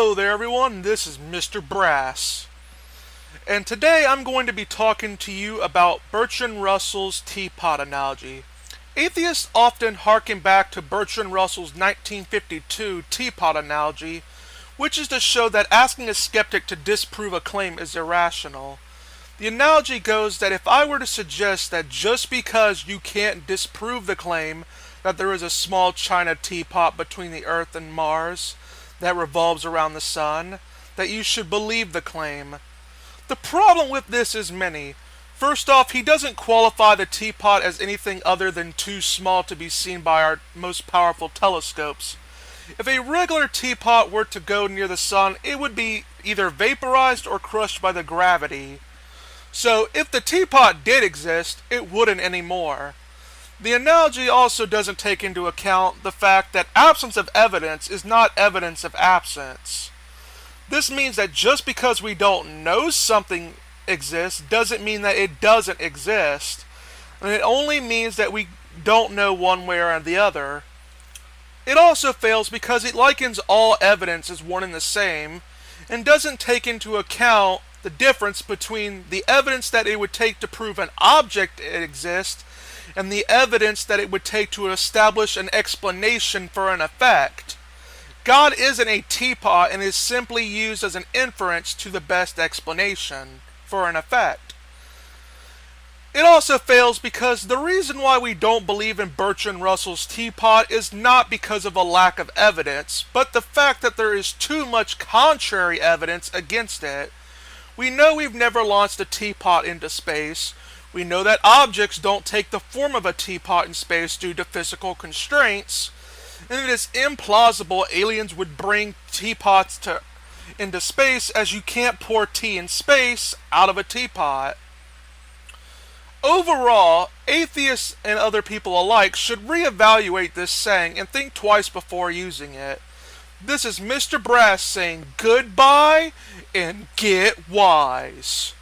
Hello there everyone, this is Mr. Brass. And today I'm going to be talking to you about Bertrand Russell's teapot analogy. Atheists often harken back to Bertrand Russell's 1952 teapot analogy, which is to show that asking a skeptic to disprove a claim is irrational. The analogy goes that if I were to suggest that just because you can't disprove the claim that there is a small china teapot between the Earth and Mars that revolves around the sun, that you should believe the claim. The problem with this is many. First off, he doesn't qualify the teapot as anything other than too small to be seen by our most powerful telescopes. If a regular teapot were to go near the sun, it would be either vaporized or crushed by the gravity. So, if the teapot did exist, it wouldn't anymore. The analogy also doesn't take into account the fact that absence of evidence is not evidence of absence. This means that just because we don't know something exists doesn't mean that it doesn't exist, and it only means that we don't know one way or the other. It also fails because it likens all evidence as one and the same, and doesn't take into account the difference between the evidence that it would take to prove an object exists and the evidence that it would take to establish an explanation for an effect. God isn't a teapot and is simply used as an inference to the best explanation for an effect. It also fails because the reason why we don't believe in Bertrand Russell's teapot is not because of a lack of evidence, but the fact that there is too much contrary evidence against it. We know we've never launched a teapot into space. We know that objects don't take the form of a teapot in space due to physical constraints, and it is implausible aliens would bring teapots into space, as you can't pour tea in space out of a teapot. Overall, atheists and other people alike should reevaluate this saying and think twice before using it. This is Mr. Brass saying goodbye and get wise.